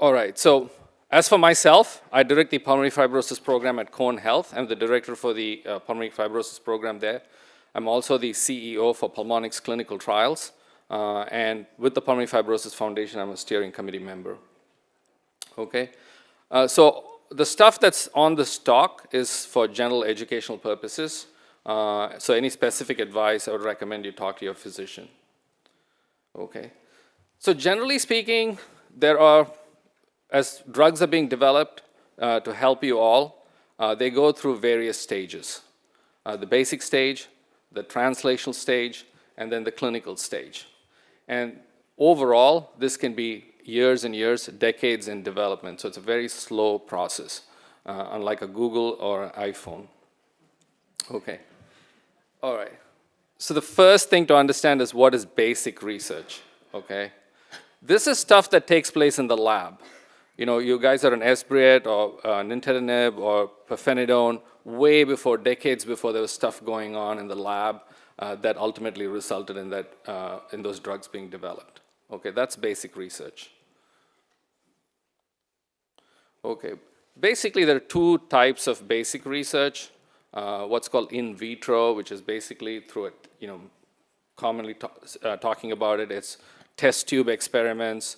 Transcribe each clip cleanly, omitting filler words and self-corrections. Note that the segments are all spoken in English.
All right, so as for myself, I direct the pulmonary fibrosis program at Cone Health. I'm the director for the pulmonary fibrosis program there. I'm also the CEO for Pulmonx Clinical Trials. And with the Pulmonary Fibrosis Foundation, I'm a steering committee member. Okay, so the stuff that's on the stock is for general educational purposes. So any specific advice, I would recommend you talk to your physician. Okay, so generally speaking, there are, as drugs are being developed to help you all, they go through various stages. The basic stage, the translational stage, and then the clinical stage. And overall, this can be years and years, decades in development. So it's a very slow process, unlike a Google or an iPhone. Okay, all right. So the first thing to understand is what is basic research, okay? This is stuff that takes place in the lab. You know, you guys are on Esbriet or nintedanib or pirfenidone way before, decades before there was stuff going on in the lab that ultimately resulted in that, in those drugs being developed. Okay, that's basic research. Okay, basically there are two types of basic research. What's called in vitro, which is basically through it, you know, commonly talking about it, it's test tube experiments,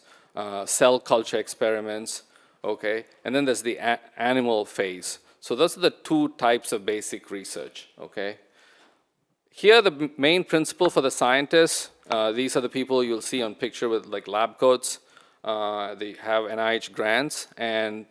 cell culture experiments, okay? And then there's the animal phase. So those are the two types of basic research, okay? Here, the main principle for the scientists, these are the people you'll see on picture with like lab coats. They have NIH grants, and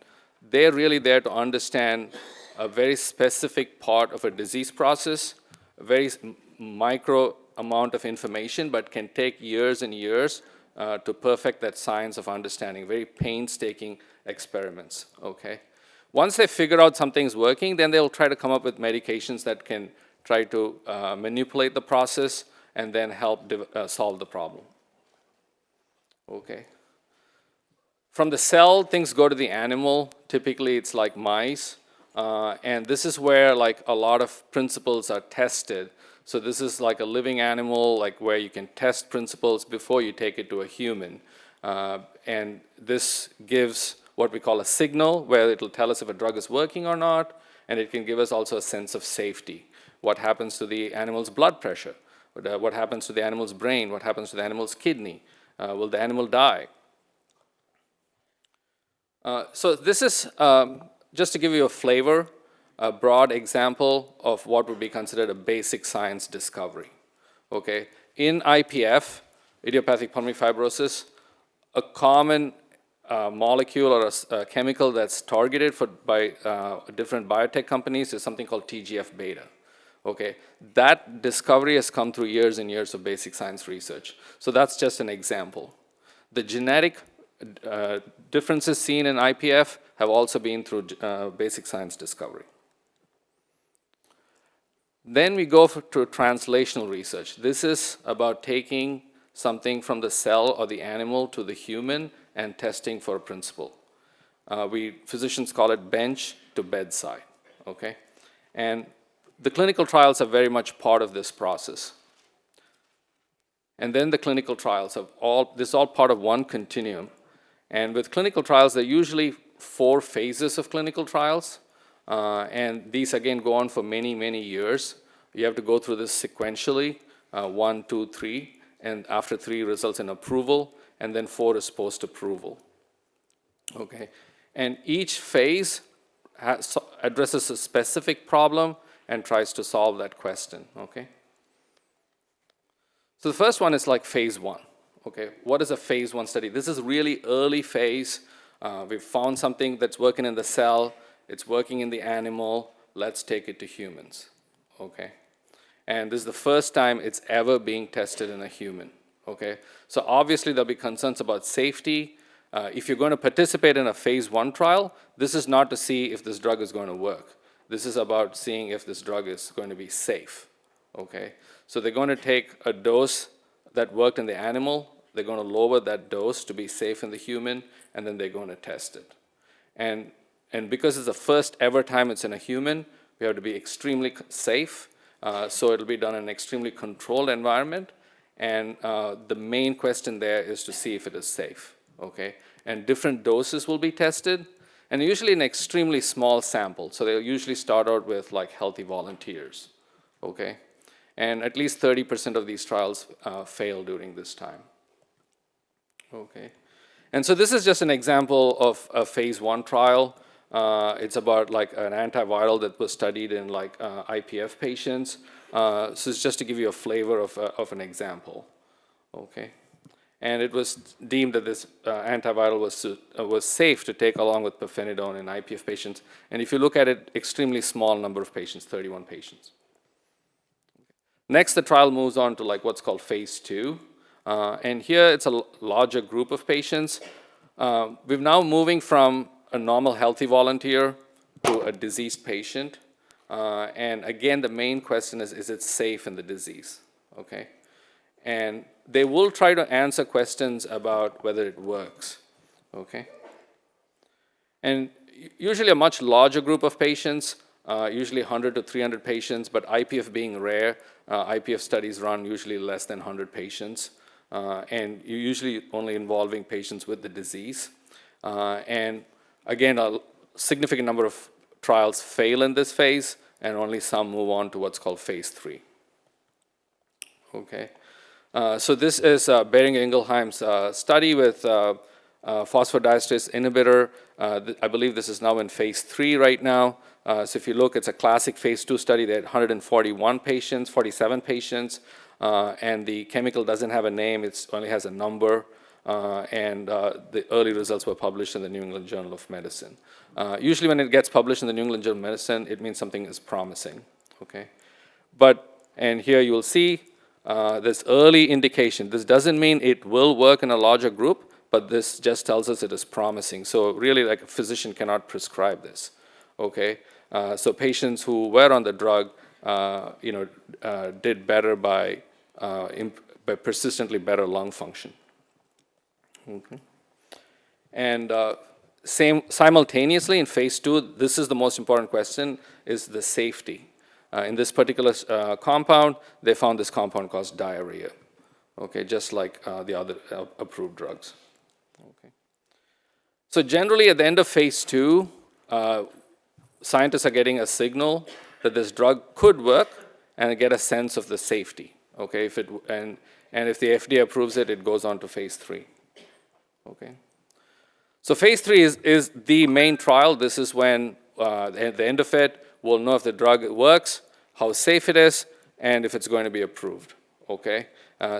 they're really there to understand a very specific part of a disease process, a very micro amount of information, but can take years and years to perfect that science of understanding, very painstaking experiments, okay? Once they figure out something's working, then they'll try to come up with medications that can try to manipulate the process and then help solve the problem, okay? From the cell, things go to the animal. Typically, it's like mice. And this is where like a lot of principles are tested. So this is like a living animal, like where you can test principles before you take it to a human. And this gives what we call a signal, where it'll tell us if a drug is working or not, and it can give us also a sense of safety. What happens to the animal's blood pressure? What happens to the animal's brain? What happens to the animal's kidney? Will the animal die? So this is, just to give you a flavor, a broad example of what would be considered a basic science discovery, okay? In IPF, idiopathic pulmonary fibrosis, a common molecule or a chemical that's targeted by different biotech companies is something called TGF-beta, okay? That discovery has come through years and years of basic science research. So that's just an example. The genetic differences seen in IPF have also been through basic science discovery. Then we go to translational research. This is about taking something from the cell or the animal to the human and testing for a principle. Physicians call it bench to bedside, okay? And the clinical trials are very much part of this process. And then the clinical trials this is all part of one continuum. And with clinical trials, there are usually 4 phases of clinical trials. And these, again, go on for many, many years. You have to go through this sequentially, 1, 2, 3. And after 3 results in approval. And then 4 is post-approval. Okay. And each phase addresses a specific problem and tries to solve that question. Okay. So the first one is like phase 1. Okay, what is a phase 1 study? This is really early phase. We've found something that's working in the cell, it's working in the animal, let's take it to humans, okay? And this is the first time it's ever being tested in a human, okay? So obviously there'll be concerns about safety. If you're going to participate in a phase 1 trial, this is not to see if this drug is going to work. This is about seeing if this drug is going to be safe, okay? So they're going to take a dose that worked in the animal, they're going to lower that dose to be safe in the human, and then they're going to test it. And because it's the first ever time it's in a human, we have to be extremely safe, so it'll be done in an extremely controlled environment, and the main question there is to see if it is safe, okay? and different doses will be tested, and usually an extremely small sample. So they'll usually start out with like healthy volunteers, okay? And at least 30% of these trials fail during this time, okay? And so this is just an example of a phase 1 trial. It's about like an antiviral that was studied in like IPF patients. So it's just to give you a flavor of an example, okay? And it was deemed that this antiviral was safe to take along with pirfenidone in IPF patients. And if you look at it, extremely small number of patients, 31 patients. Next, the trial moves on to like what's called phase 2. And here it's a larger group of patients. We're now moving from a normal healthy volunteer to a diseased patient. And again, the main question is it safe in the disease, okay? And they will try to answer questions about whether it works, okay? And usually a much larger group of patients, usually 100 to 300 patients, but IPF being rare, IPF studies run usually less than 100 patients. And you're usually only involving patients with the disease. And again, a significant number of trials fail in this phase, and only some move on to what's called phase 3. Okay. So this is Boehringer Ingelheim's study with phosphodiesterase inhibitor. I believe this is now in phase 3 right now. So if you look, it's a classic phase 2 study. They had 141 patients, 47 patients, and the chemical doesn't have a name, it only has a number. And the early results were published in the New England Journal of Medicine. Usually when it gets published in the New England Journal of Medicine, it means something is promising, okay? And here you'll see this early indication. This doesn't mean it will work in a larger group, but this just tells us it is promising. So really, like, a physician cannot prescribe this, okay? So patients who were on the drug, did better by persistently better lung function. Okay. And simultaneously in phase 2, this is the most important question, is the safety. In this particular compound, they found this compound caused diarrhea, okay, just like the other approved drugs. Okay. So generally at the end of phase 2, scientists are getting a signal that this drug could work and get a sense of the safety, okay? And if the FDA approves it, it goes on to phase 3. Okay. So phase 3 is the main trial. This is when, at the end of it, we'll know if the drug works, how safe it is, and if it's going to be approved. Okay.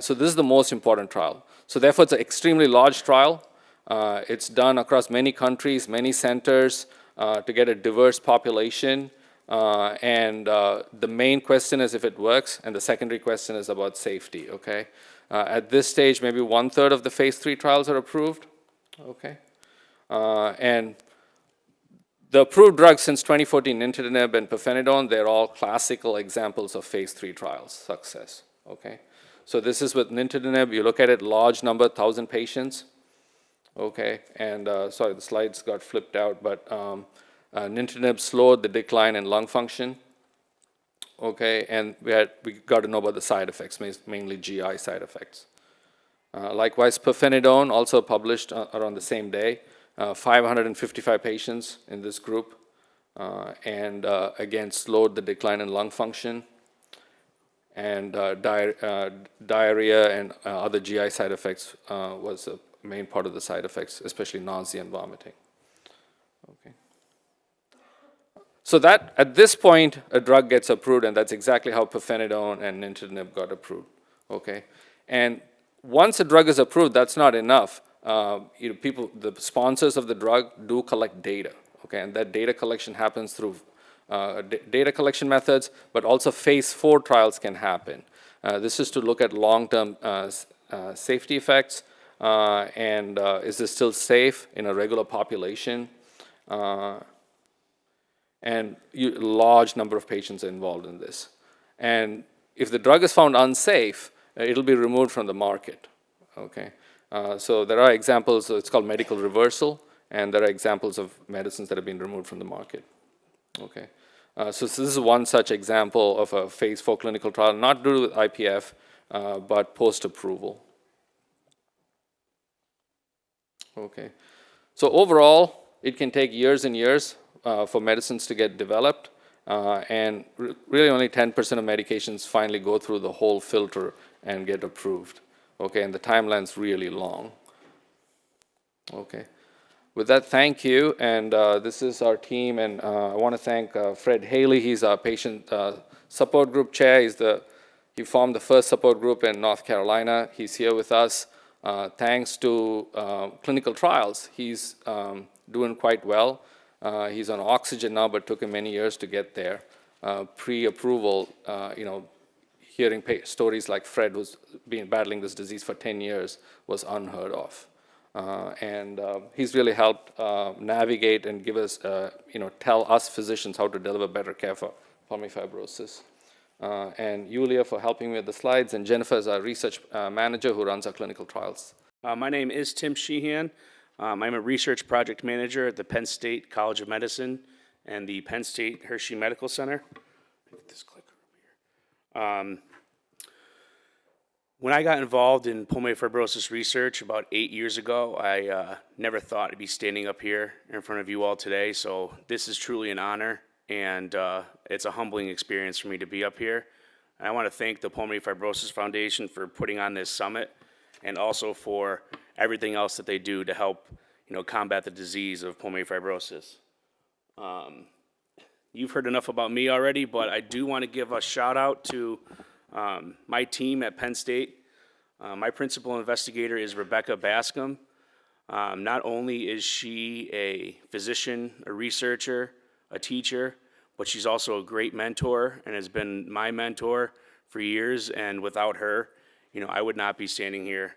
So this is the most important trial. So therefore, it's an extremely large trial. It's done across many countries, many centers, to get a diverse population. And the main question is if it works, and the secondary question is about safety. Okay. At this stage, maybe 1/3 of the phase 3 trials are approved, okay? And the approved drugs since 2014, nintedanib and pirfenidone, they're all classical examples of phase 3 trials success, okay? So this is with nintedanib. You look at it, large number, 1,000 patients, okay? And sorry, the slides got flipped out, but nintedanib slowed the decline in lung function. Okay, and we got to know about the side effects, mainly GI side effects. Likewise, pirfenidone, also published around the same day, 555 patients in this group, and again, slowed the decline in lung function, and diarrhea and other GI side effects was a main part of the side effects, especially nausea and vomiting. Okay. So that, at this point, a drug gets approved, and that's exactly how pirfenidone and nintedanib got approved, okay? And once a drug is approved, that's not enough. The sponsors of the drug do collect data, okay? And that data collection happens through data collection methods, but also phase 4 trials can happen. This is to look at long-term safety effects, and is this still safe in a regular population? And a large number of patients are involved in this. And if the drug is found unsafe, it'll be removed from the market, okay? So there are examples, it's called medical reversal, and there are examples of medicines that have been removed from the market, okay? So this is one such example of a phase 4 clinical trial, not due to IPF, but post-approval. Okay. So overall, it can take years and years for medicines to get developed, and really only 10% of medications finally go through the whole filter and get approved. Okay, and the timeline's really long. Okay. With that, thank you, and this is our team, and I want to thank Fred Haley. He's our patient support group chair. He formed the first support group in North Carolina. He's here with us. Thanks to clinical trials, he's doing quite well. He's on oxygen now, but took him many years to get there. Pre-approval, hearing stories like Fred, who's been battling this disease for 10 years, was unheard of. And he's really helped navigate and give us, tell us physicians how to deliver better care for pulmonary fibrosis. And Yulia for helping me with the slides, and Jennifer is our research manager who runs our clinical trials. My name is Tim Sheehan. I'm a research project manager at the Penn State College of Medicine and the Penn State Hershey Medical Center. Get this clicker over here. When I got involved in pulmonary fibrosis research about 8 years ago, I never thought I'd be standing up here in front of you all today, so this is truly an honor, and it's a humbling experience for me to be up here. And I want to thank the Pulmonary Fibrosis Foundation for putting on this summit, and also for everything else that they do to help, combat the disease of pulmonary fibrosis. You've heard enough about me already, but I do want to give a shout out to my team at Penn State. My principal investigator is Rebecca Bascom. Not only is she a physician, a researcher, a teacher, but she's also a great mentor and has been my mentor for years, and without her, I would not be standing here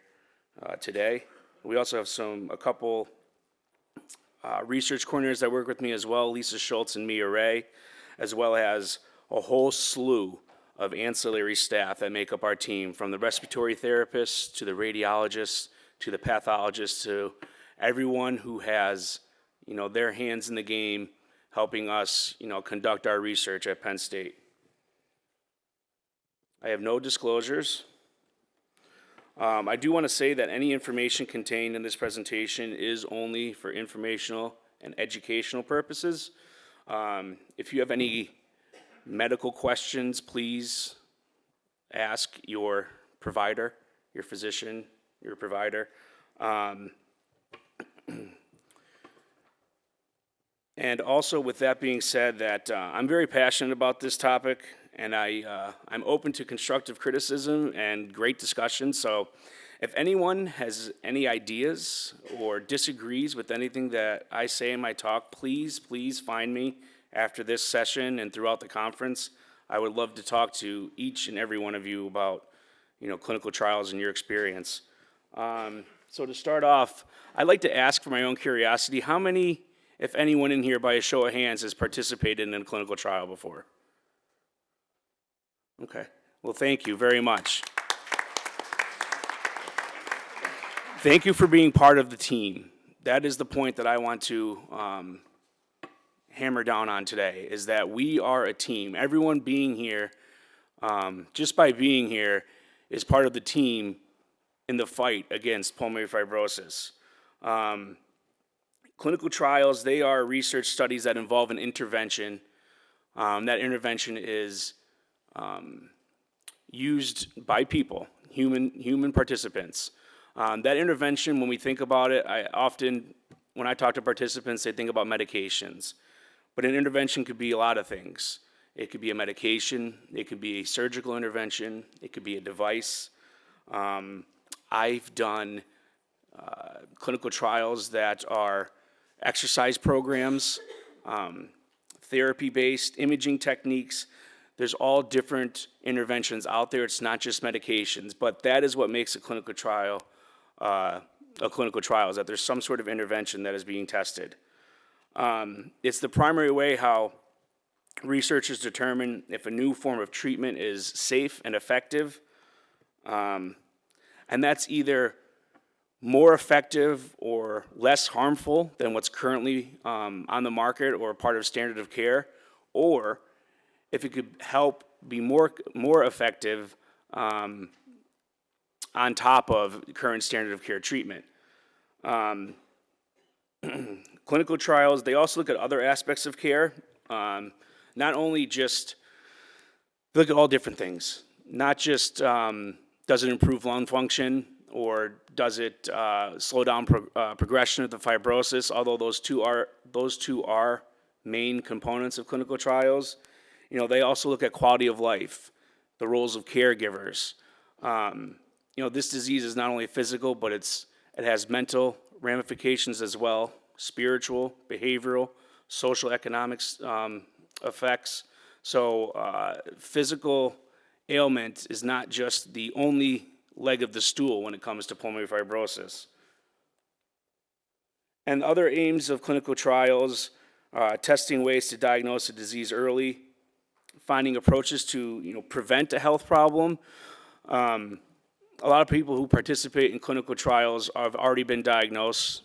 today. We also have a couple research coordinators that work with me as well, Lisa Schultz and Mia Ray, as well as a whole slew of ancillary staff that make up our team, from the respiratory therapists to the radiologists to the pathologists to everyone who has, their hands in the game helping us, conduct our research at Penn State. I have no disclosures. I do want to say that any information contained in this presentation is only for informational and educational purposes. If you have any medical questions, please ask your provider, your physician, your provider. And also, with that being said, that I'm very passionate about this topic, and I'm open to constructive criticism and great discussion. So if anyone has any ideas or disagrees with anything that I say in my talk, please find me after this session and throughout the conference. I would love to talk to each and every one of you about, clinical trials and your experience. So to start off, I'd like to ask, for my own curiosity, how many, if anyone in here by a show of hands, has participated in a clinical trial before? Okay, well, thank you very much. Thank you for being part of the team. That is the point that I want to hammer down on today, is that we are a team. Everyone being here, just by being here, is part of the team in the fight against pulmonary fibrosis. Clinical trials, they are research studies that involve an intervention. That intervention is used by people, human participants. That intervention, when we think about it, when I talk to participants, they think about medications. But an intervention could be a lot of things. It could be a medication, it could be a surgical intervention, it could be a device. I've done clinical trials that are exercise programs, therapy-based, imaging techniques. There's all different interventions out there. It's not just medications, but that is what makes a clinical trial is that there's some sort of intervention that is being tested. It's the primary way how researchers determine if a new form of treatment is safe and effective. And that's either more effective or less harmful than what's currently on the market or part of standard of care, or if it could help be more effective on top of current standard of care treatment. clinical trials, they also look at other aspects of care. Not only just look at all different things, not just does it improve lung function or does it slow down progression of the fibrosis, although those two are main components of clinical trials. You know, they also look at quality of life, the roles of caregivers. You know, this disease is not only physical, but it has mental ramifications as well, spiritual, behavioral, social, economics effects. So physical ailment is not just the only leg of the stool when it comes to pulmonary fibrosis. And other aims of clinical trials, testing ways to diagnose a disease early, finding approaches to prevent a health problem. A lot of people who participate in clinical trials have already been diagnosed,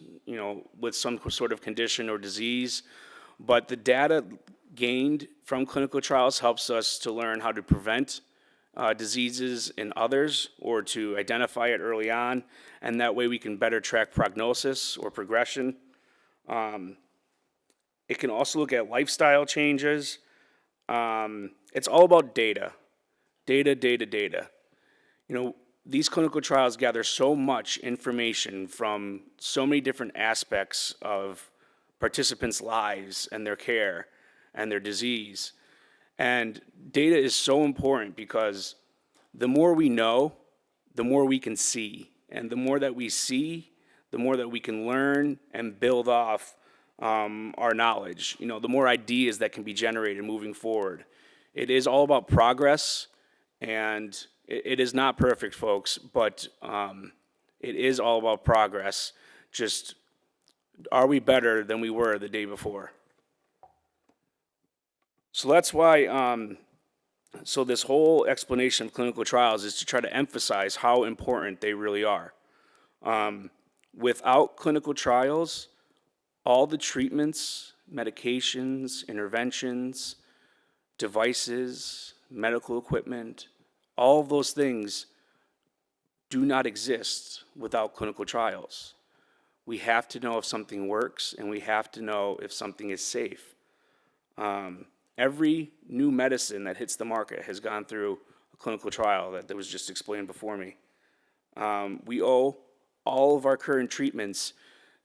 with some sort of condition or disease, but the data gained from clinical trials helps us to learn how to prevent diseases in others or to identify it early on, and that way we can better track prognosis or progression. It can also look at lifestyle changes. It's all about data. Data. These clinical trials gather so much information from so many different aspects of participants' lives and their care and their disease. And data is so important because the more we know, the more we can see. And the more that we see, the more that we can learn and build off our knowledge. The more ideas that can be generated moving forward. It is all about progress, and it is not perfect, folks, but it is all about progress. Just, are we better than we were the day before? So that's why, so this whole explanation of clinical trials is to try to emphasize how important they really are. Without clinical trials, all the treatments, medications, interventions, devices, medical equipment, all of those things do not exist without clinical trials. We have to know if something works, and we have to know if something is safe. Every new medicine that hits the market has gone through a clinical trial that was just explained before me. We owe all of our current treatments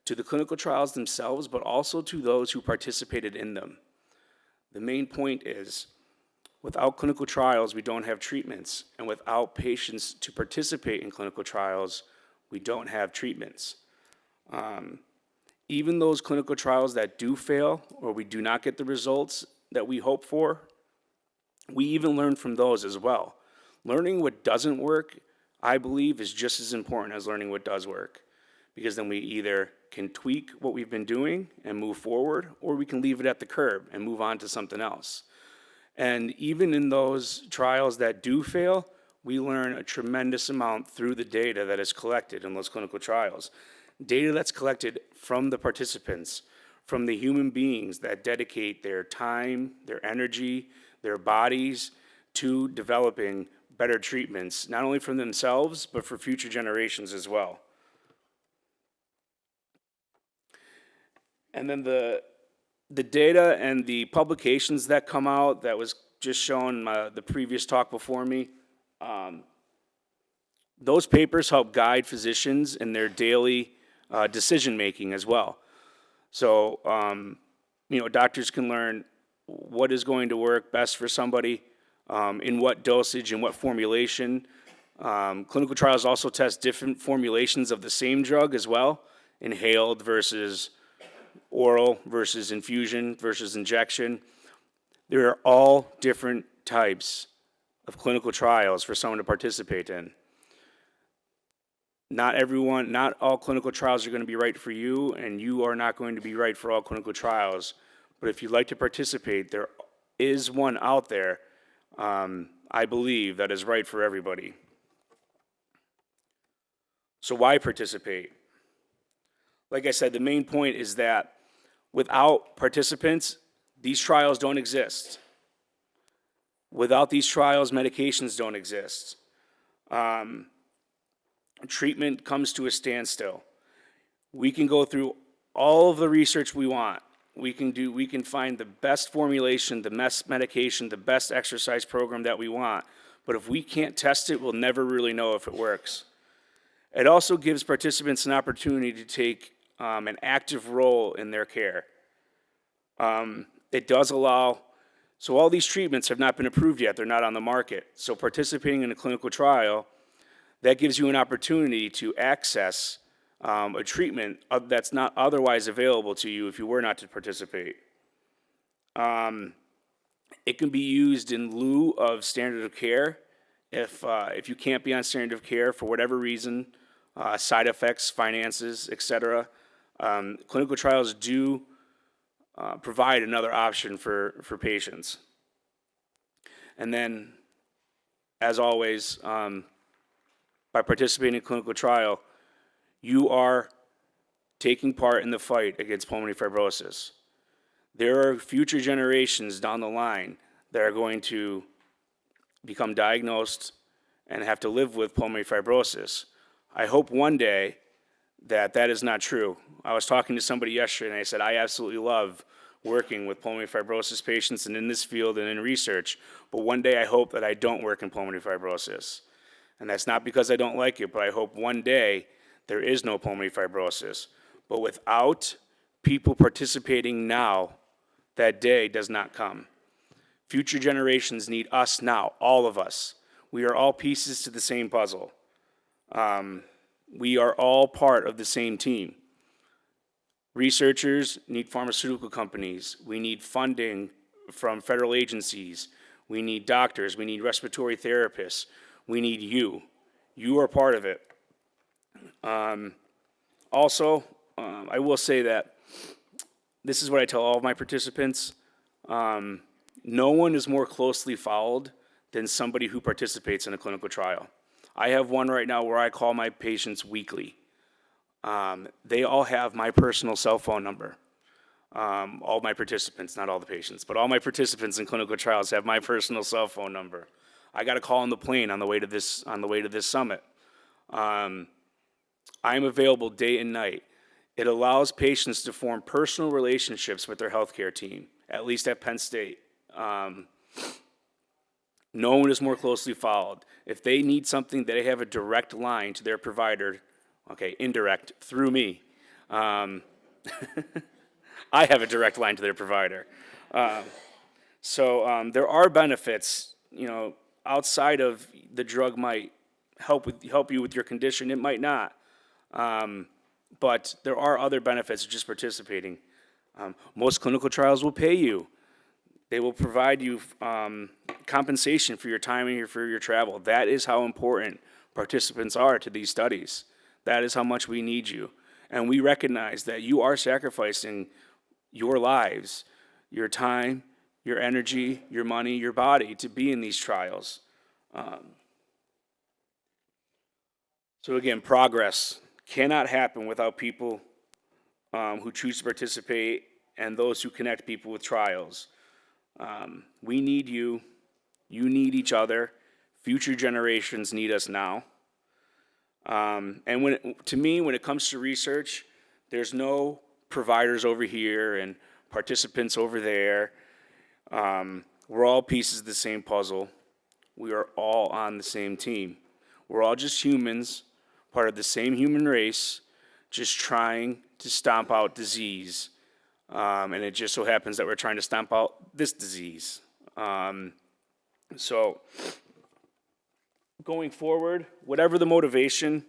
to the clinical trials themselves, but also to those who participated in them. The main point is, without clinical trials, we don't have treatments, and without patients to participate in clinical trials, we don't have treatments. Even those clinical trials that do fail, or we do not get the results that we hope for, we even learn from those as well. Learning what doesn't work, I believe, is just as important as learning what does work, because then we either can tweak what we've been doing and move forward, or we can leave it at the curb and move on to something else. And even in those trials that do fail, we learn a tremendous amount through the data that is collected in those clinical trials. Data that's collected from the participants, from the human beings that dedicate their time, their energy, their bodies to developing better treatments, not only for themselves, but for future generations as well. And then the data and the publications that come out that was just shown the previous talk before me, those papers help guide physicians in their daily decision-making as well. So, doctors can learn what is going to work best for somebody, in what dosage and what formulation. Clinical trials also test different formulations of the same drug as well, inhaled versus oral versus infusion versus injection. There are all different types of clinical trials for someone to participate in. Not all clinical trials are going to be right for you, and you are not going to be right for all clinical trials. But if you'd like to participate, there is one out there, I believe, that is right for everybody. So why participate? Like I said, the main point is that without participants, these trials don't exist. Without these trials, medications don't exist. Treatment comes to a standstill. We can go through all of the research we want. We can find the best formulation, the best medication, the best exercise program that we want. But if we can't test it, we'll never really know if it works. It also gives participants an opportunity to take an active role in their care. It does allow, so all these treatments have not been approved yet, they're not on the market. So participating in a clinical trial, that gives you an opportunity to access a treatment that's not otherwise available to you if you were not to participate. It can be used in lieu of standard of care if you can't be on standard of care for whatever reason, side effects, finances, etc. Clinical trials do provide another option for patients. And then, as always, by participating in a clinical trial, you are taking part in the fight against pulmonary fibrosis. There are future generations down the line that are going to become diagnosed and have to live with pulmonary fibrosis. I hope one day that that is not true. I was talking to somebody yesterday and I said, I absolutely love working with pulmonary fibrosis patients and in this field and in research, but one day I hope that I don't work in pulmonary fibrosis. And that's not because I don't like it, but I hope one day there is no pulmonary fibrosis. But without people participating now, that day does not come. Future generations need us now, all of us. We are all pieces to the same puzzle. We are all part of the same team. Researchers need pharmaceutical companies. We need funding from federal agencies. We need doctors. We need respiratory therapists. We need you. You are part of it. Also, I will say that this is what I tell all of my participants. No one is more closely followed than somebody who participates in a clinical trial. I have one right now where I call my patients weekly. They all have my personal cell phone number. All my participants, not all the patients, but all my participants in clinical trials have my personal cell phone number. I got a call on the plane on the way to this summit. I'm available day and night. It allows patients to form personal relationships with their healthcare team, at least at Penn State. No one is more closely followed. If they need something, they have a direct line to their provider, okay, indirect, through me. I have a direct line to their provider. So there are benefits, outside of the drug might help you with your condition, it might not. But there are other benefits of just participating. Most clinical trials will pay you. They will provide you compensation for your time and for your travel. That is how important participants are to these studies. That is how much we need you. And we recognize that you are sacrificing your lives, your time, your energy, your money, your body to be in these trials. So again, progress cannot happen without people who choose to participate and those who connect people with trials. We need you. You need each other. Future generations need us now. And to me, when it comes to research, there's no providers over here and participants over there. We're all pieces of the same puzzle. We are all on the same team. We're all just humans, part of the same human race, just trying to stomp out disease. And it just so happens that we're trying to stomp out this disease. So going forward, whatever the motivation,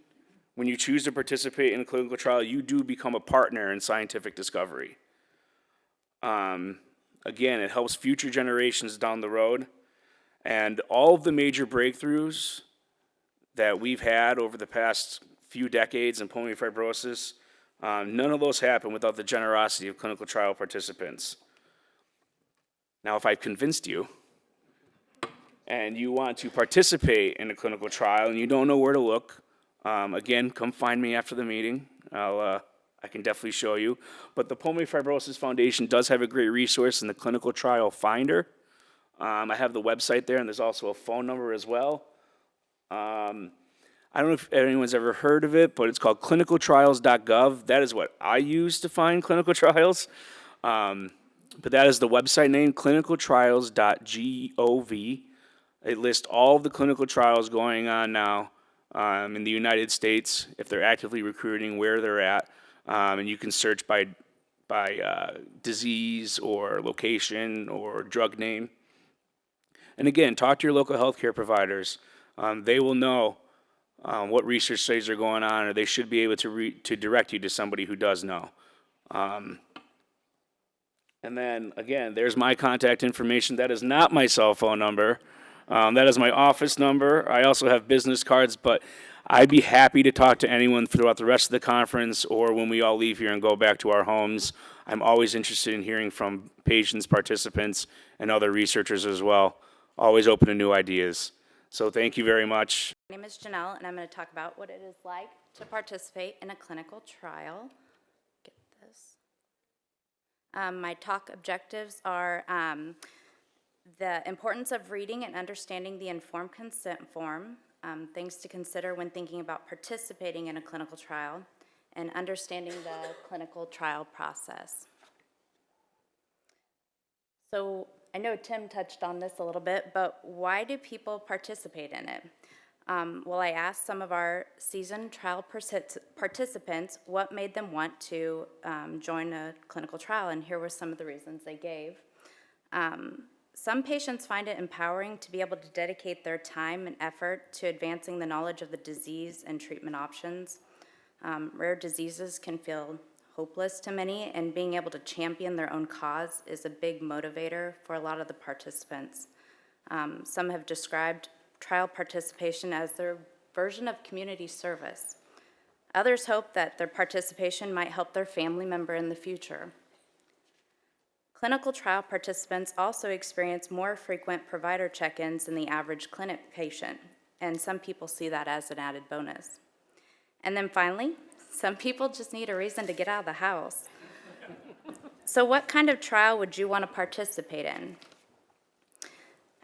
when you choose to participate in a clinical trial, you do become a partner in scientific discovery. Again, it helps future generations down the road. And all of the major breakthroughs that we've had over the past few decades in pulmonary fibrosis, none of those happen without the generosity of clinical trial participants. Now, if I've convinced you and you want to participate in a clinical trial and you don't know where to look, again, come find me after the meeting. I can definitely show you. But the Pulmonary Fibrosis Foundation does have a great resource in the Clinical Trial Finder. I have the website there, and there's also a phone number as well. I don't know if anyone's ever heard of it, but it's called clinicaltrials.gov. That is what I use to find clinical trials. But that is the website name, clinicaltrials.gov. It lists all of the clinical trials going on now in the United States, if they're actively recruiting, where they're at. And you can search by disease or location or drug name. And again, talk to your local healthcare providers. They will know what research studies are going on, or they should be able to direct you to somebody who does know. And then, again, there's my contact information. That is not my cell phone number. That is my office number. I also have business cards, but I'd be happy to talk to anyone throughout the rest of the conference or when we all leave here and go back to our homes. I'm always interested in hearing from patients, participants, and other researchers as well. Always open to new ideas. So thank you very much. My name is Janelle, and I'm going to talk about what it is like to participate in a clinical trial. Get this. My talk objectives are the importance of reading and understanding the informed consent form, things to consider when thinking about participating in a clinical trial, and understanding the clinical trial process. So I know Tim touched on this a little bit, but why do people participate in it? Well, I asked some of our seasoned trial participants what made them want to join a clinical trial, and here were some of the reasons they gave. Some patients find it empowering to be able to dedicate their time and effort to advancing the knowledge of the disease and treatment options. Rare diseases can feel hopeless to many, and being able to champion their own cause is a big motivator for a lot of the participants. Some have described trial participation as their version of community service. Others hope that their participation might help their family member in the future. Clinical trial participants also experience more frequent provider check-ins than the average clinic patient, and some people see that as an added bonus. And then finally, some people just need a reason to get out of the house. So what kind of trial would you want to participate in?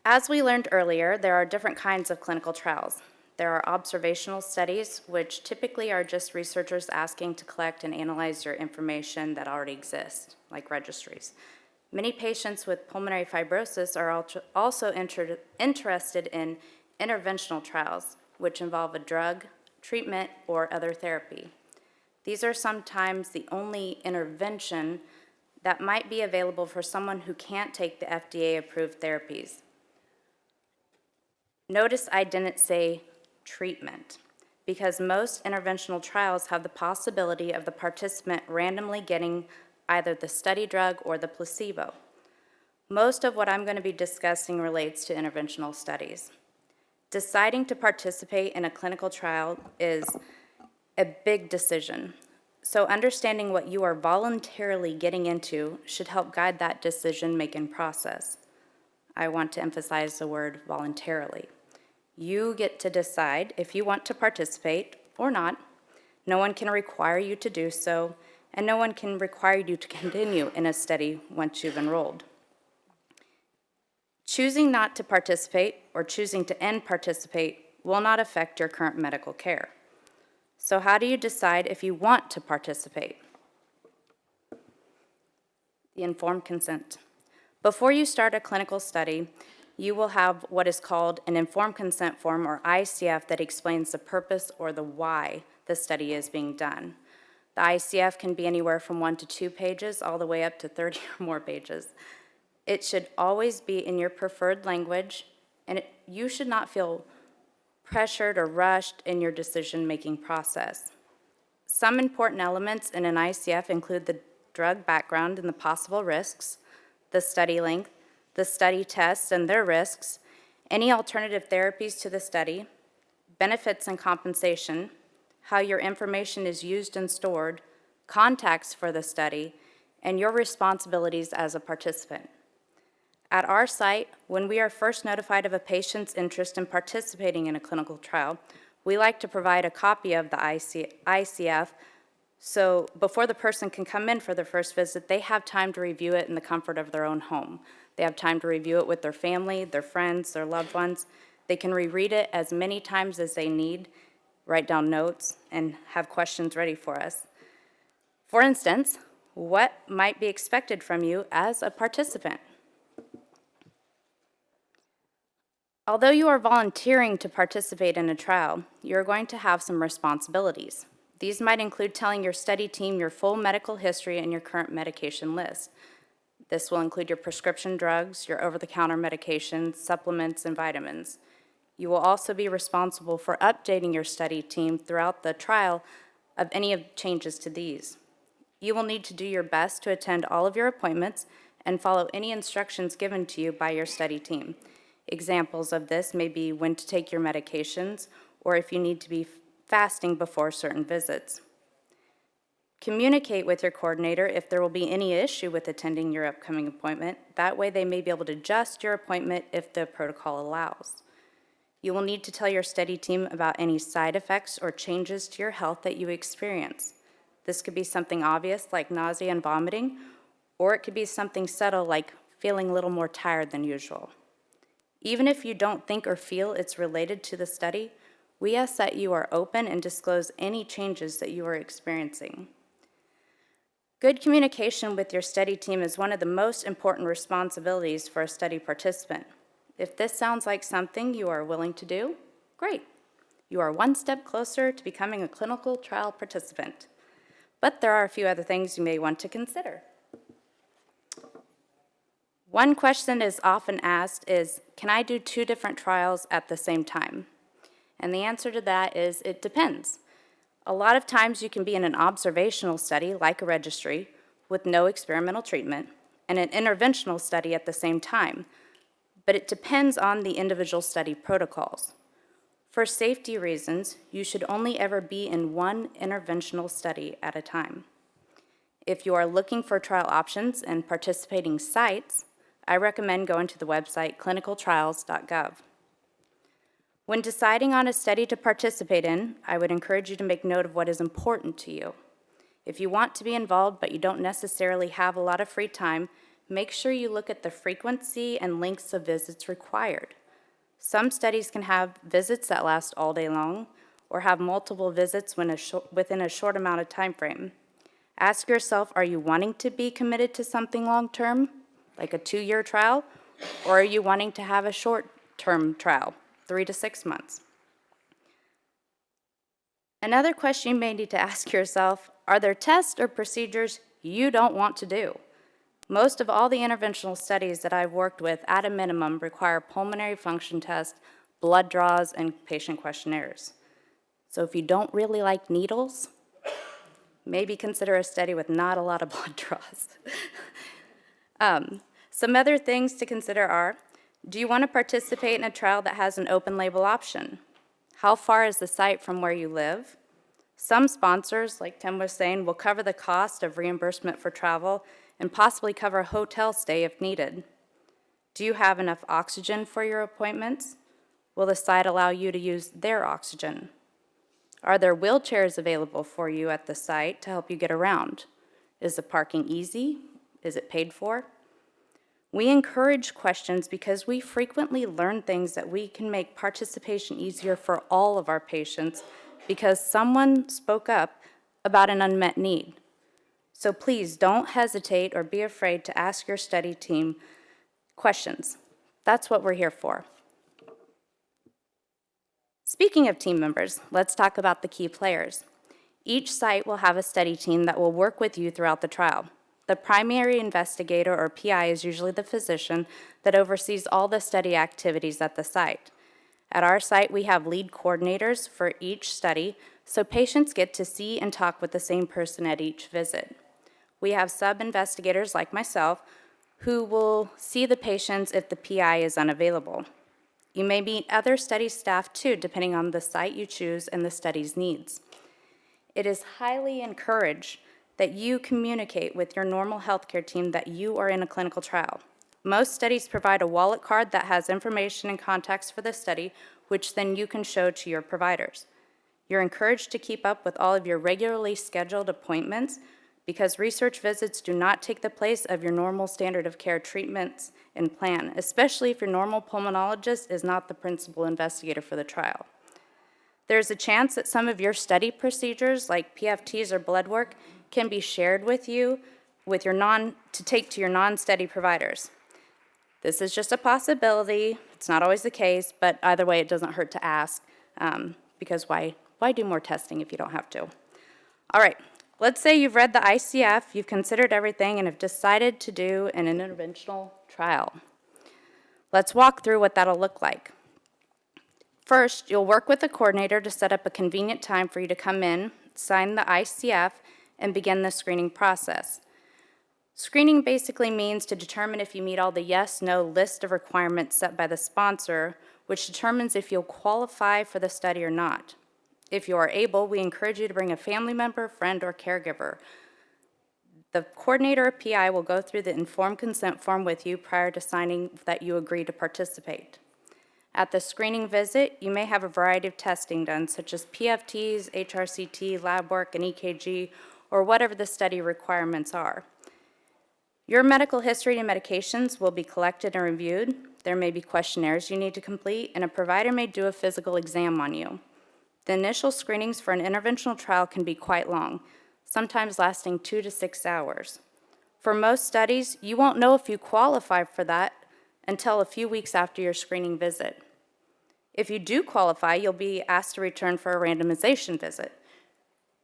As we learned earlier, there are different kinds of clinical trials. There are observational studies, which typically are just researchers asking to collect and analyze your information that already exists, like registries. Many patients with pulmonary fibrosis are also interested in interventional trials, which involve a drug, treatment, or other therapy. These are sometimes the only intervention that might be available for someone who can't take the FDA-approved therapies. Notice I didn't say treatment, because most interventional trials have the possibility of the participant randomly getting either the study drug or the placebo. Most of what I'm going to be discussing relates to interventional studies. Deciding to participate in a clinical trial is a big decision. So understanding what you are voluntarily getting into should help guide that decision-making process. I want to emphasize the word voluntarily. You get to decide if you want to participate or not. No one can require you to do so, and no one can require you to continue in a study once you've enrolled. Choosing not to participate or choosing to end participate will not affect your current medical care. So how do you decide if you want to participate? The informed consent. Before you start a clinical study, you will have what is called an informed consent form, or ICF, that explains the purpose or the why the study is being done. The ICF can be anywhere from 1 to 2 pages all the way up to 30 or more pages. It should always be in your preferred language, and you should not feel pressured or rushed in your decision-making process. Some important elements in an ICF include the drug background and the possible risks, the study length, the study tests and their risks, any alternative therapies to the study, benefits and compensation, how your information is used and stored, contacts for the study, and your responsibilities as a participant. At our site, when we are first notified of a patient's interest in participating in a clinical trial, we like to provide a copy of the ICF, so before the person can come in for their first visit, they have time to review it in the comfort of their own home. They have time to review it with their family, their friends, their loved ones. They can reread it as many times as they need, write down notes, and have questions ready for us. For instance, what might be expected from you as a participant? Although you are volunteering to participate in a trial, you are going to have some responsibilities. These might include telling your study team your full medical history and your current medication list. This will include your prescription drugs, your over-the-counter medications, supplements, and vitamins. You will also be responsible for updating your study team throughout the trial of any changes to these. You will need to do your best to attend all of your appointments and follow any instructions given to you by your study team. Examples of this may be when to take your medications or if you need to be fasting before certain visits. Communicate with your coordinator if there will be any issue with attending your upcoming appointment. That way they may be able to adjust your appointment if the protocol allows. You will need to tell your study team about any side effects or changes to your health that you experience. This could be something obvious like nausea and vomiting, or it could be something subtle like feeling a little more tired than usual. Even if you don't think or feel it's related to the study, we ask that you are open and disclose any changes that you are experiencing. Good communication with your study team is one of the most important responsibilities for a study participant. If this sounds like something you are willing to do, great. You are one step closer to becoming a clinical trial participant. But there are a few other things you may want to consider. One question is often asked is, can I do 2 different trials at the same time? And the answer to that is, it depends. A lot of times you can be in an observational study, like a registry, with no experimental treatment, and an interventional study at the same time, but it depends on the individual study protocols. For safety reasons, you should only ever be in one interventional study at a time. If you are looking for trial options and participating sites, I recommend going to the website clinicaltrials.gov. When deciding on a study to participate in, I would encourage you to make note of what is important to you. If you want to be involved but you don't necessarily have a lot of free time, make sure you look at the frequency and lengths of visits required. Some studies can have visits that last all day long or have multiple visits within a short amount of time frame. Ask yourself, are you wanting to be committed to something long-term, like a 2-year trial, or are you wanting to have a short-term trial, 3 to 6 months? Another question you may need to ask yourself, are there tests or procedures you don't want to do? Most of all the interventional studies that I've worked with, at a minimum, require pulmonary function tests, blood draws, and patient questionnaires. So if you don't really like needles, maybe consider a study with not a lot of blood draws. Some other things to consider are, do you want to participate in a trial that has an open label option? How far is the site from where you live? Some sponsors, like Tim was saying, will cover the cost of reimbursement for travel and possibly cover a hotel stay if needed. Do you have enough oxygen for your appointments? Will the site allow you to use their oxygen? Are there wheelchairs available for you at the site to help you get around? Is the parking easy? Is it paid for? We encourage questions because we frequently learn things that we can make participation easier for all of our patients because someone spoke up about an unmet need. So please don't hesitate or be afraid to ask your study team questions. That's what we're here for. Speaking of team members, let's talk about the key players. Each site will have a study team that will work with you throughout the trial. The primary investigator, or PI, is usually the physician that oversees all the study activities at the site. At our site, we have lead coordinators for each study, so patients get to see and talk with the same person at each visit. We have sub-investigators like myself who will see the patients if the PI is unavailable. You may meet other study staff too, depending on the site you choose and the study's needs. It is highly encouraged that you communicate with your normal healthcare team that you are in a clinical trial. Most studies provide a wallet card that has information and contacts for the study, which then you can show to your providers. You're encouraged to keep up with all of your regularly scheduled appointments because research visits do not take the place of your normal standard of care treatments and plan, especially if your normal pulmonologist is not the principal investigator for the trial. There's a chance that some of your study procedures, like PFTs or blood work, can be shared with you with to take to your non-study providers. This is just a possibility. It's not always the case, but either way, it doesn't hurt to ask, because why do more testing if you don't have to? All right, let's say you've read the ICF, you've considered everything, and have decided to do an interventional trial. Let's walk through what that'll look like. First, you'll work with the coordinator to set up a convenient time for you to come in, sign the ICF, and begin the screening process. Screening basically means to determine if you meet all the yes/no list of requirements set by the sponsor, which determines if you'll qualify for the study or not. If you are able, we encourage you to bring a family member, friend, or caregiver. The coordinator or PI will go through the informed consent form with you prior to signing that you agree to participate. At the screening visit, you may have a variety of testing done, such as PFTs, HRCT, lab work, and EKG, or whatever the study requirements are. Your medical history and medications will be collected and reviewed. There may be questionnaires you need to complete, and a provider may do a physical exam on you. The initial screenings for an interventional trial can be quite long, sometimes lasting 2 to 6 hours. For most studies, you won't know if you qualify for that until a few weeks after your screening visit. If you do qualify, you'll be asked to return for a randomization visit.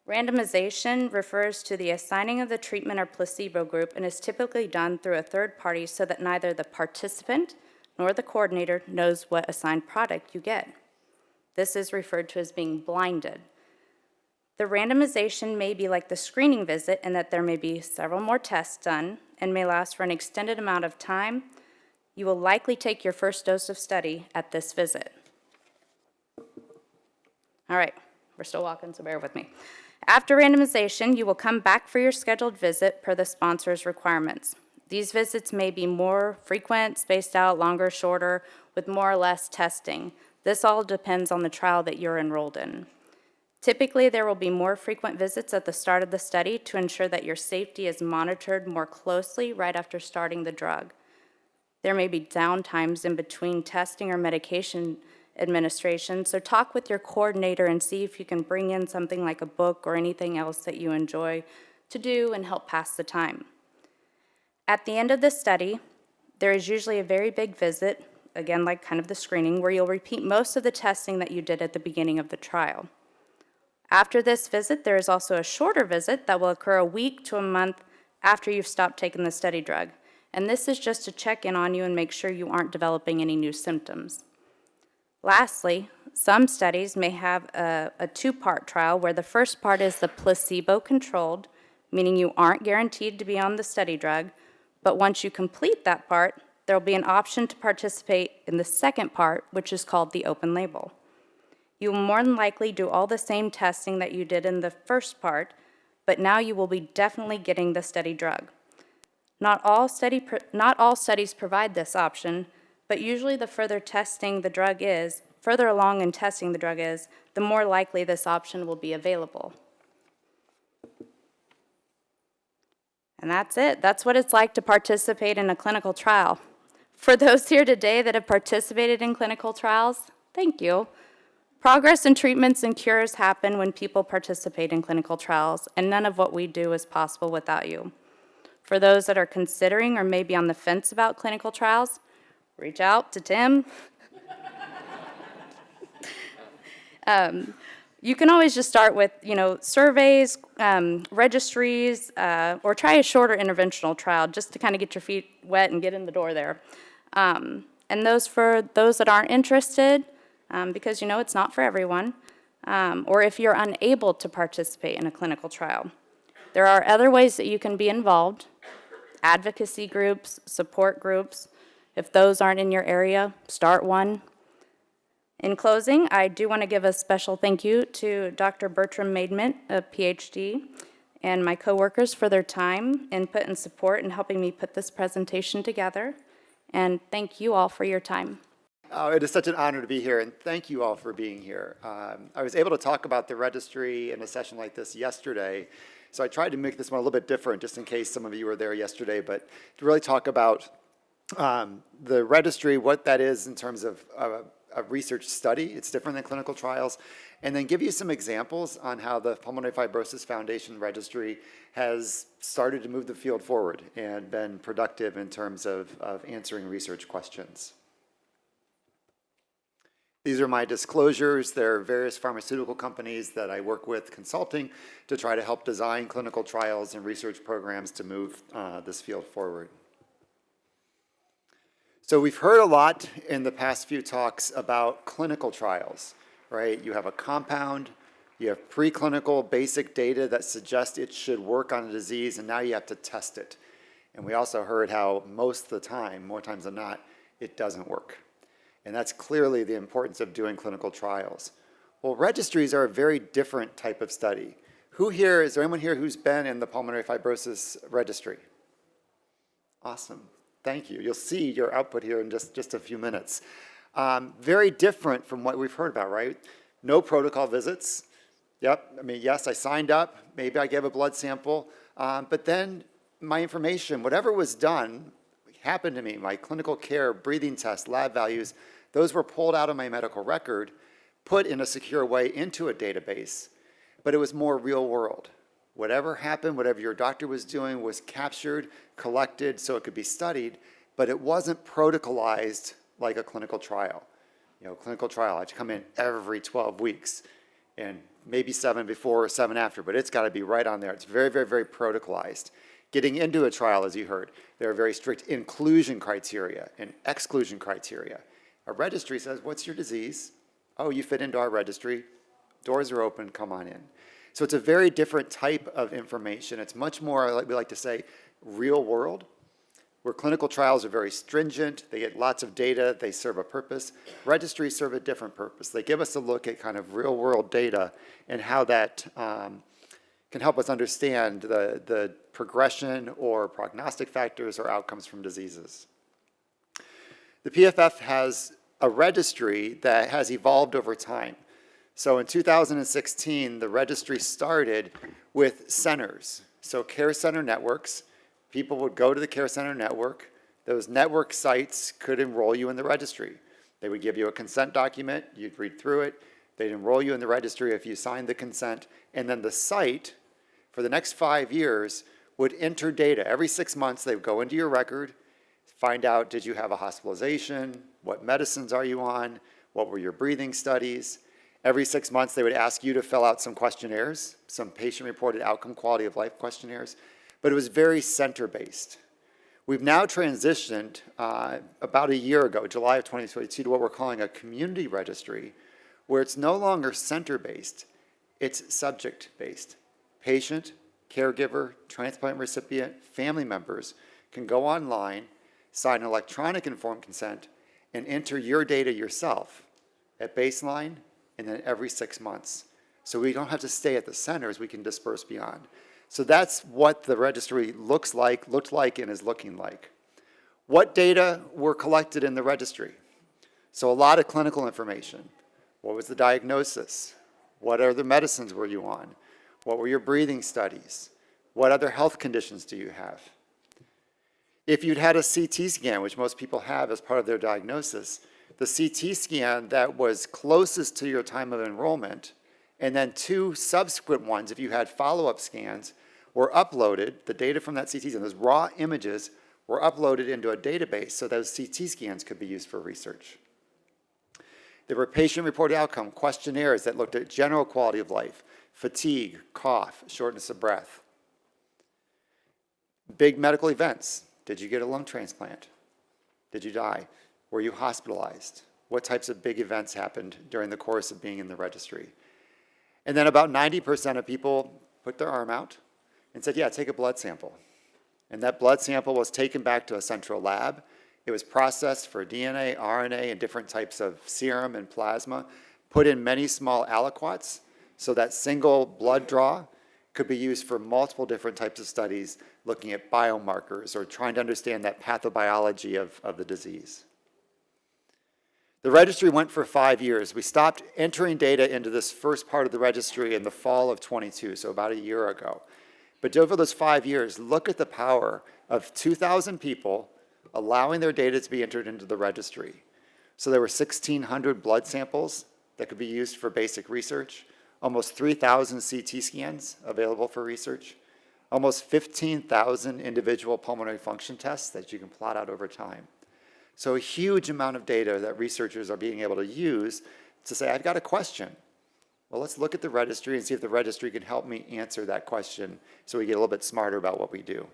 Randomization refers to the assigning of the treatment or placebo group and is typically done through a third party so that neither the participant nor the coordinator knows what assigned product you get. This is referred to as being blinded. The randomization may be like the screening visit in that there may be several more tests done and may last for an extended amount of time. You will likely take your first dose of study at this visit. All right, we're still walking, so bear with me. After randomization, you will come back for your scheduled visit per the sponsor's requirements. These visits may be more frequent, spaced out, longer, shorter, with more or less testing. This all depends on the trial that you're enrolled in. Typically, there will be more frequent visits at the start of the study to ensure that your safety is monitored more closely right after starting the drug. There may be downtimes in between testing or medication administration, so talk with your coordinator and see if you can bring in something like a book or anything else that you enjoy to do and help pass the time. At the end of the study, there is usually a very big visit, again like kind of the screening, where you'll repeat most of the testing that you did at the beginning of the trial. After this visit, there is also a shorter visit that will occur a week to a month after you've stopped taking the study drug, and this is just to check in on you and make sure you aren't developing any new symptoms. Lastly, some studies may have a two-part trial where the first part is the placebo-controlled, meaning you aren't guaranteed to be on the study drug, but once you complete that part, there will be an option to participate in the second part, which is called the open label. You will more than likely do all the same testing that you did in the first part, but now you will be definitely getting the study drug. Not all studies provide this option, but usually the further along in testing the drug is, the more likely this option will be available. And that's it. That's what it's like to participate in a clinical trial. For those here today that have participated in clinical trials, thank you. Progress in treatments and cures happen when people participate in clinical trials, and none of what we do is possible without you. For those that are considering or maybe on the fence about clinical trials, reach out to Tim. You can always just start with, surveys, registries, or try a shorter interventional trial just to kind of get your feet wet and get in the door there. And for those that aren't interested, because it's not for everyone, or if you're unable to participate in a clinical trial, there are other ways that you can be involved: advocacy groups, support groups. If those aren't in your area, start one. In closing, I do want to give a special thank you to Dr. Bertram Maidment, a PhD, and my coworkers for their time, input, and support in helping me put this presentation together. And thank you all for your time. Oh, it is such an honor to be here, and thank you all for being here. I was able to talk about the registry in a session like this yesterday, so I tried to make this one a little bit different, just in case some of you were there yesterday, but to really talk about the registry, what that is in terms of a research study. It's different than clinical trials, and then give you some examples on how the Pulmonary Fibrosis Foundation Registry has started to move the field forward and been productive in terms of answering research questions. These are my disclosures. There are various pharmaceutical companies that I work with consulting to try to help design clinical trials and research programs to move this field forward. So we've heard a lot in the past few talks about clinical trials, right? You have a compound, you have preclinical basic data that suggests it should work on a disease, and now you have to test it. And we also heard how most of the time, more times than not, it doesn't work. And that's clearly the importance of doing clinical trials. Well, registries are a very different type of study. Is there anyone here who's been in the Pulmonary Fibrosis Registry? Awesome. Thank you. You'll see your output here in just a few minutes. Very different from what we've heard about, right? No protocol visits. Yep, I mean, yes, I signed up. Maybe I gave a blood sample. But then my information, whatever was done, happened to me, my clinical care, breathing tests, lab values, those were pulled out of my medical record, put in a secure way into a database, but it was more real world. Whatever happened, whatever your doctor was doing was captured, collected, so it could be studied, but it wasn't protocolized like a clinical trial. You know, clinical trial, I have to come in every 12 weeks, and maybe 7 before or 7 after, but it's got to be right on there. It's very, very, very protocolized. Getting into a trial, as you heard, there are very strict inclusion criteria and exclusion criteria. A registry says, what's your disease? Oh, you fit into our registry. Doors are open, come on in. So it's a very different type of information. It's much more, like we like to say, real world, where clinical trials are very stringent. They get lots of data. They serve a purpose. Registries serve a different purpose. They give us a look at kind of real world data and how that can help us understand the progression or prognostic factors or outcomes from diseases. The PFF has a registry that has evolved over time. So in 2016, the registry started with centers. So care center networks, people would go to the care center network. Those network sites could enroll you in the registry. They would give you a consent document, you'd read through it, they'd enroll you in the registry if you signed the consent, and then the site, for the next 5 years, would enter data. Every 6 months, they would go into your record, find out, did you have a hospitalization? What medicines are you on? What were your breathing studies? Every 6 months, they would ask you to fill out some questionnaires, some patient-reported outcome quality of life questionnaires, but it was very center-based. We've now transitioned about a year ago, July of 2022, to what we're calling a community registry, where it's no longer center-based, it's subject-based. Patient, caregiver, transplant recipient, family members can go online, sign an electronic informed consent, and enter your data yourself at baseline and then every 6 months. So we don't have to stay at the centers, we can disperse beyond. So that's what the registry looked like, and is looking like. What data were collected in the registry? So a lot of clinical information. What was the diagnosis? What other medicines were you on? What were your breathing studies? What other health conditions do you have? If you'd had a CT scan, which most people have as part of their diagnosis, the CT scan that was closest to your time of enrollment, and then 2 subsequent ones, if you had follow-up scans, were uploaded. The data from that CT scan, those raw images, were uploaded into a database so those CT scans could be used for research. There were patient-reported outcome questionnaires that looked at general quality of life, fatigue, cough, shortness of breath. Big medical events. Did you get a lung transplant? Did you die? Were you hospitalized? What types of big events happened during the course of being in the registry? And then about 90% of people put their arm out and said, yeah, take a blood sample. And that blood sample was taken back to a central lab. It was processed for DNA, RNA, and different types of serum and plasma, put in many small aliquots, so that single blood draw could be used for multiple different types of studies, looking at biomarkers or trying to understand that pathobiology of the disease. The registry went for 5 years. We stopped entering data into this first part of the registry in the fall of 22, so about a year ago. But over those 5 years, look at the power of 2,000 people allowing their data to be entered into the registry. So there were 1,600 blood samples that could be used for basic research, almost 3,000 CT scans available for research, almost 15,000 individual pulmonary function tests that you can plot out over time. So a huge amount of data that researchers are being able to use to say, I've got a question. Well, let's look at the registry and see if the registry can help me answer that question so we get a little bit smarter about what we do.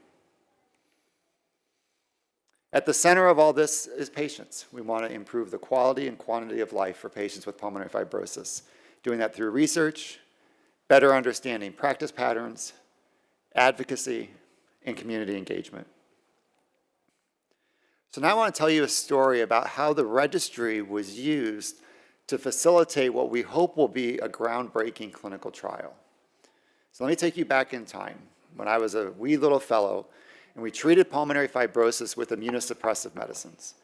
At the center of all this is patients. We want to improve the quality and quantity of life for patients with pulmonary fibrosis. Doing that through research, better understanding practice patterns, advocacy, and community engagement. So now I want to tell you a story about how the registry was used to facilitate what we hope will be a groundbreaking clinical trial. So let me take you back in time when I was a wee little fellow and we treated pulmonary fibrosis with immunosuppressive medicines.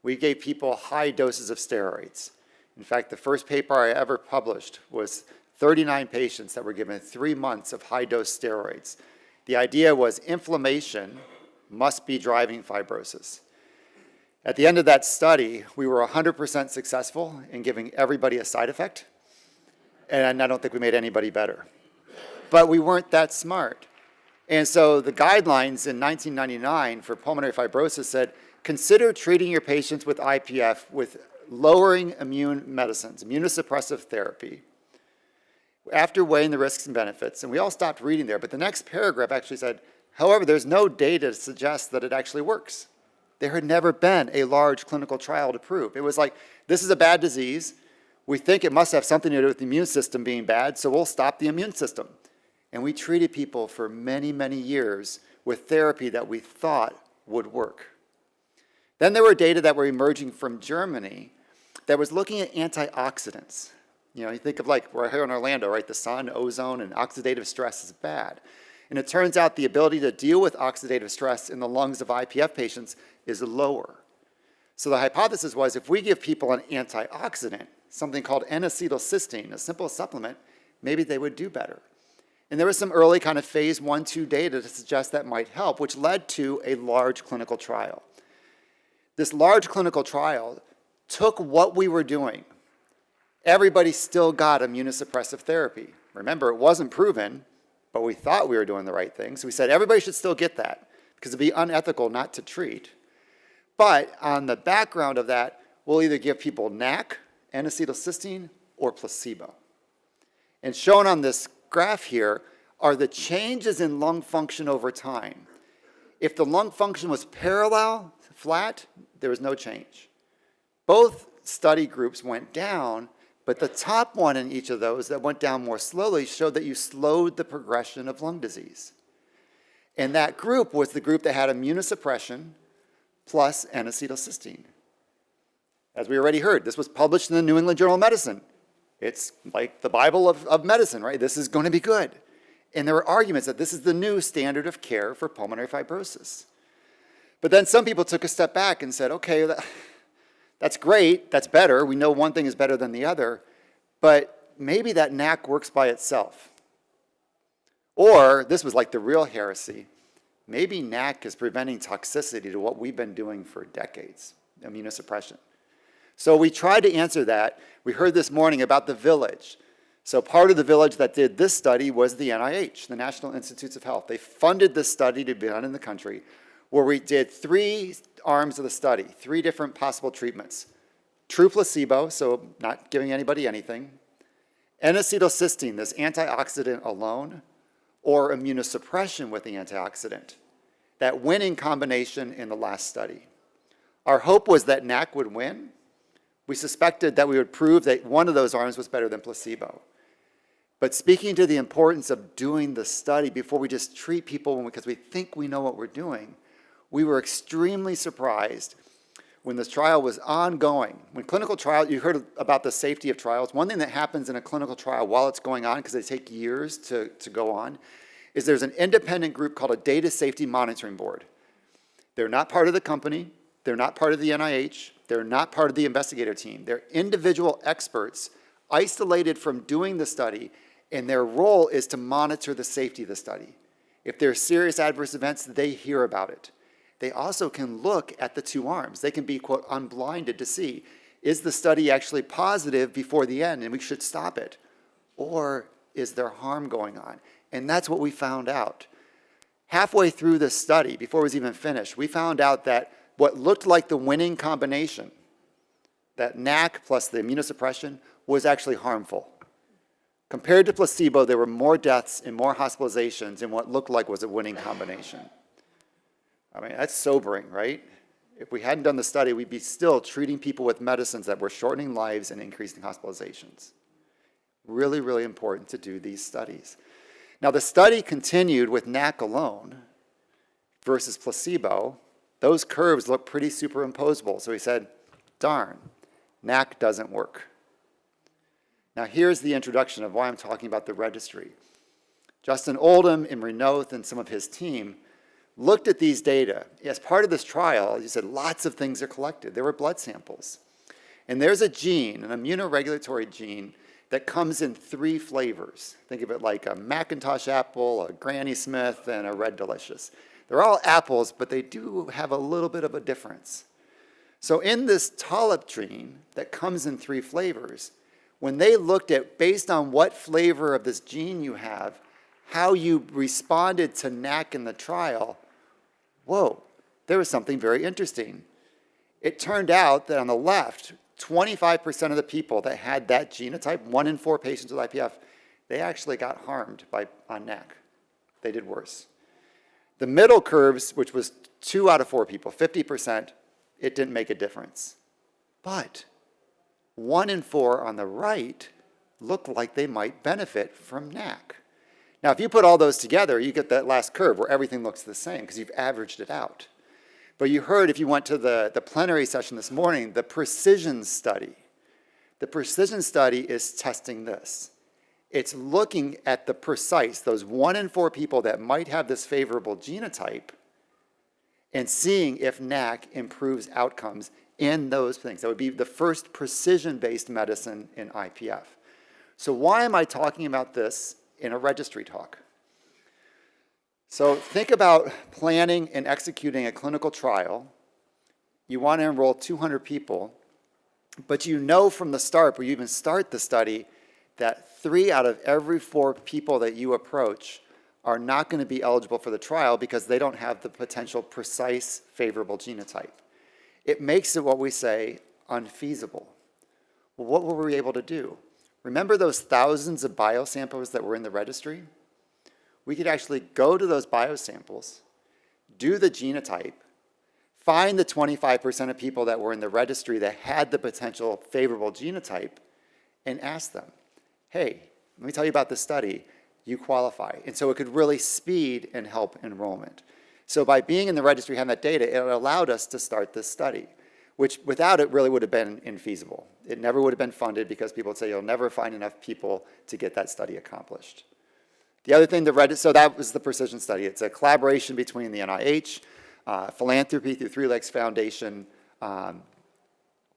We gave people high doses of steroids. In fact, the first paper I ever published was 39 patients that were given 3 months of high-dose steroids. The idea was inflammation must be driving fibrosis. At the end of that study, we were 100% successful in giving everybody a side effect, and I don't think we made anybody better. But we weren't that smart. And so the guidelines in 1999 for pulmonary fibrosis said, consider treating your patients with IPF with lowering immune medicines, immunosuppressive therapy, after weighing the risks and benefits. And we all stopped reading there, but the next paragraph actually said, however, there's no data to suggest that it actually works. There had never been a large clinical trial to prove. It was like, this is a bad disease. We think it must have something to do with the immune system being bad, so we'll stop the immune system. And we treated people for many, many years with therapy that we thought would work. Then there were data that were emerging from Germany that was looking at antioxidants. You know, you think of like, we're here in Orlando, right? The sun, ozone, and oxidative stress is bad. And it turns out the ability to deal with oxidative stress in the lungs of IPF patients is lower. So the hypothesis was if we give people an antioxidant, something called N-acetylcysteine, a simple supplement, maybe they would do better. And there was some early kind of phase 1-2 data to suggest that might help, which led to a large clinical trial. This large clinical trial took what we were doing. Everybody still got immunosuppressive therapy. Remember, it wasn't proven, but we thought we were doing the right thing. So we said everybody should still get that because it'd be unethical not to treat. But on the background of that, we'll either give people NAC, N-acetylcysteine, or placebo. And shown on this graph here are the changes in lung function over time. If the lung function was parallel, flat, there was no change. Both study groups went down, but the top one in each of those that went down more slowly showed that you slowed the progression of lung disease. And that group was the group that had immunosuppression plus N-acetylcysteine. As we already heard, this was published in the New England Journal of Medicine. It's like the Bible of medicine, right? This is going to be good. And there were arguments that this is the new standard of care for pulmonary fibrosis. But then some people took a step back and said, okay, that's great, that's better. We know one thing is better than the other, but maybe that NAC works by itself. Or, this was like the real heresy, maybe NAC is preventing toxicity to what we've been doing for decades, immunosuppression. So we tried to answer that. We heard this morning about the village. So part of the village that did this study was the NIH, the National Institutes of Health. They funded this study to be done in the country, where we did 3 arms of the study, 3 different possible treatments. True placebo, so not giving anybody anything. N-acetylcysteine, this antioxidant alone, or immunosuppression with the antioxidant. That winning combination in the last study. Our hope was that NAC would win. We suspected that we would prove that one of those arms was better than placebo. But speaking to the importance of doing the study before we just treat people because we think we know what we're doing, we were extremely surprised when this trial was ongoing. When clinical trial, you heard about the safety of trials. One thing that happens in a clinical trial while it's going on, because they take years to go on, is there's an independent group called a Data Safety Monitoring Board. They're not part of the company. They're not part of the NIH. They're not part of the investigator team. They're individual experts isolated from doing the study, and their role is to monitor the safety of the study. If there are serious adverse events, they hear about it. They also can look at the 2 arms. They can be, quote, unblinded to see, Is the study actually positive before the end and we should stop it? Or is there harm going on? And that's what we found out. Halfway through this study, before it was even finished, we found out that what looked like the winning combination, that NAC plus the immunosuppression, was actually harmful. Compared to placebo, there were more deaths and more hospitalizations in what looked like was a winning combination. I mean, that's sobering, right? If we hadn't done the study, we'd be still treating people with medicines that were shortening lives and increasing hospitalizations. Really, really important to do these studies. Now, the study continued with NAC alone versus placebo. Those curves look pretty superimposable. So he said, darn, NAC doesn't work. Now, here's the introduction of why I'm talking about the registry. Justin Oldham and Renoth and some of his team looked at these data. As part of this trial, he said lots of things are collected. There were blood samples. And there's a gene, an immunoregulatory gene, that comes in 3 flavors. Think of it like a Macintosh apple, a Granny Smith, and a Red Delicious. They're all apples, but they do have a little bit of a difference. So in this TALIP gene that comes in 3 flavors, when they looked at, based on what flavor of this gene you have, how you responded to NAC in the trial, whoa, there was something very interesting. It turned out that on the left, 25% of the people that had that genotype, 1 in 4 patients with IPF, they actually got harmed on NAC. They did worse. The middle curves, which was 2 out of 4 people, 50%, it didn't make a difference. But 1 in 4 on the right looked like they might benefit from NAC. Now, if you put all those together, you get that last curve where everything looks the same because you've averaged it out. But you heard, if you went to the plenary session this morning, the precision study. The precision study is testing this. It's looking at the precise, those 1 in 4 people that might have this favorable genotype, and seeing if NAC improves outcomes in those things. That would be the first precision-based medicine in IPF. So why am I talking about this in a registry talk? So think about planning and executing a clinical trial. You want to enroll 200 people, but you know from the start, when you even start the study, that 3 out of every 4 people that you approach are not going to be eligible for the trial because they don't have the potential precise favorable genotype. It makes it, what we say, unfeasible. Well, what were we able to do? Remember those thousands of biosamples that were in the registry? We could actually go to those biosamples, do the genotype, find the 25% of people that were in the registry that had the potential favorable genotype, and ask them, hey, let me tell you about this study. You qualify. And so it could really speed and help enrollment. So by being in the registry, having that data, it allowed us to start this study, which without it really would have been infeasible. It never would have been funded because people would say you'll never find enough people to get that study accomplished. The other thing, so that was the precision study. It's a collaboration between the NIH, philanthropy through Three Legs Foundation.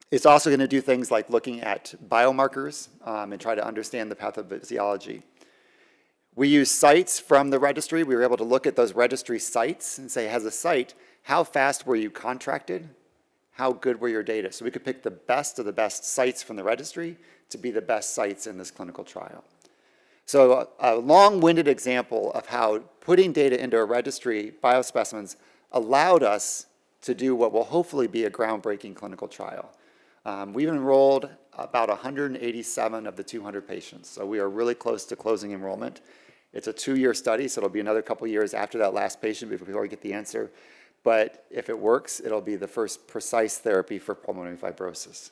It's also going to do things like looking at biomarkers and try to understand the pathophysiology. We use sites from the registry. We were able to look at those registry sites and say, as a site, how fast were you contracted? How good were your data? So we could pick the best of the best sites from the registry to be the best sites in this clinical trial. So a long-winded example of how putting data into a registry, biospecimens, allowed us to do what will hopefully be a groundbreaking clinical trial. We've enrolled about 187 of the 200 patients, so we are really close to closing enrollment. It's a 2-year study, so it'll be another couple years after that last patient before we get the answer. But if it works, it'll be the first precise therapy for pulmonary fibrosis.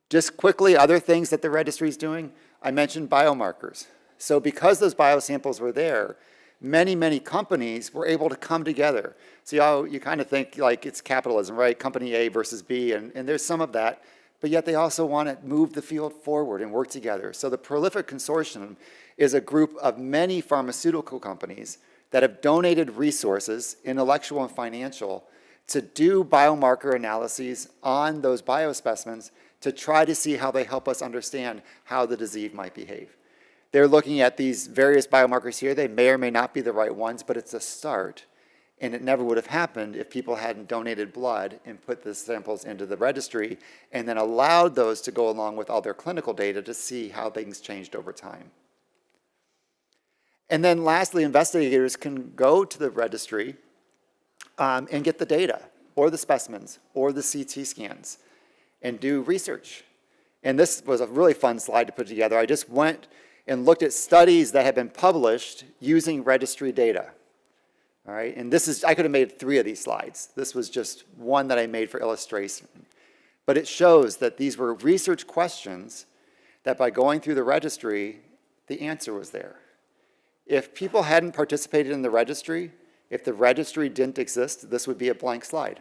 Just quickly, other things that the registry is doing. I mentioned biomarkers. So because those biosamples were there, many, many companies were able to come together. See how you kind of think like it's capitalism, right? Company A versus B, and there's some of that, but yet they also want to move the field forward and work together. So the Prolific Consortium is a group of many pharmaceutical companies that have donated resources, intellectual and financial, to do biomarker analyses on those biospecimens to try to see how they help us understand how the disease might behave. They're looking at these various biomarkers here. They may or may not be the right ones, but it's a start. And it never would have happened if people hadn't donated blood and put the samples into the registry and then allowed those to go along with all their clinical data to see how things changed over time. And then lastly, investigators can go to the registry and get the data or the specimens or the CT scans and do research. And this was a really fun slide to put together. I just went and looked at studies that have been published using registry data. All right, and this is, I could have made 3 of these slides. This was just one that I made for illustration. But it shows that these were research questions that by going through the registry, the answer was there. If people hadn't participated in the registry, if the registry didn't exist, this would be a blank slide.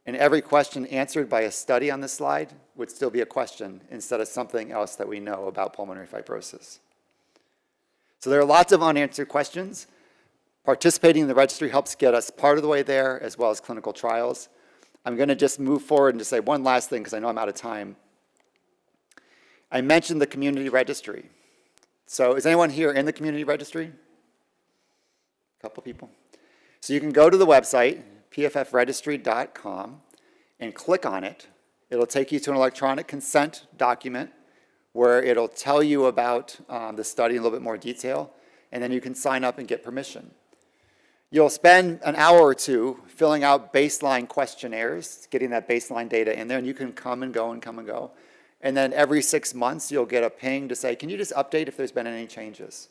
And every question answered by a study on this slide would still be a question instead of something else that we know about pulmonary fibrosis. So there are lots of unanswered questions. Participating in the registry helps get us part of the way there, as well as clinical trials. I'm going to just move forward and just say one last thing, because I know I'm out of time. I mentioned the community registry. So is anyone here in the community registry? A couple people. So you can go to the website, pffregistry.com, and click on it. It'll take you to an electronic consent document where it'll tell you about the study in a little bit more detail, and then you can sign up and get permission. You'll spend an hour or 2 filling out baseline questionnaires, getting that baseline data in there, and you can come and go and come and go. And then every 6 months, you'll get a ping to say, can you just update if there's been any changes?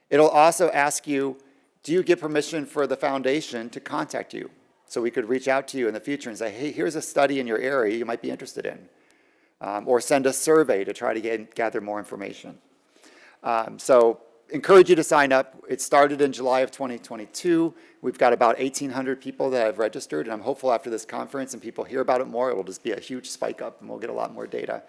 It'll also ask you, do you give permission for the foundation to contact you? So we could reach out to you in the future and say, hey, here's a study in your area you might be interested in. Or send a survey to try to gather more information. So encourage you to sign up. It started in July of 2022. We've got about 1,800 people that have registered, and I'm hopeful after this conference and people hear about it more, it will just be a huge spike up and we'll get a lot more data.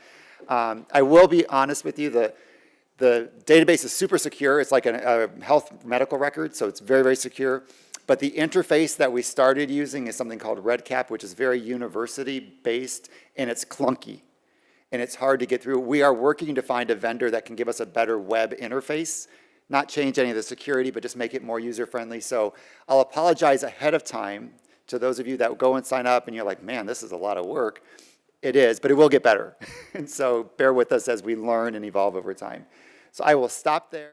I will be honest with you, the database is super secure. It's like a health medical record, so it's very, very secure. But the interface that we started using is something called REDCap, which is very university-based, and it's clunky, and it's hard to get through. We are working to find a vendor that can give us a better web interface, not change any of the security, but just make it more user-friendly. So I'll apologize ahead of time to those of you that go and sign up, and you're like, man, this is a lot of work. It is, but it will get better. And so bear with us as we learn and evolve over time. So I will stop there.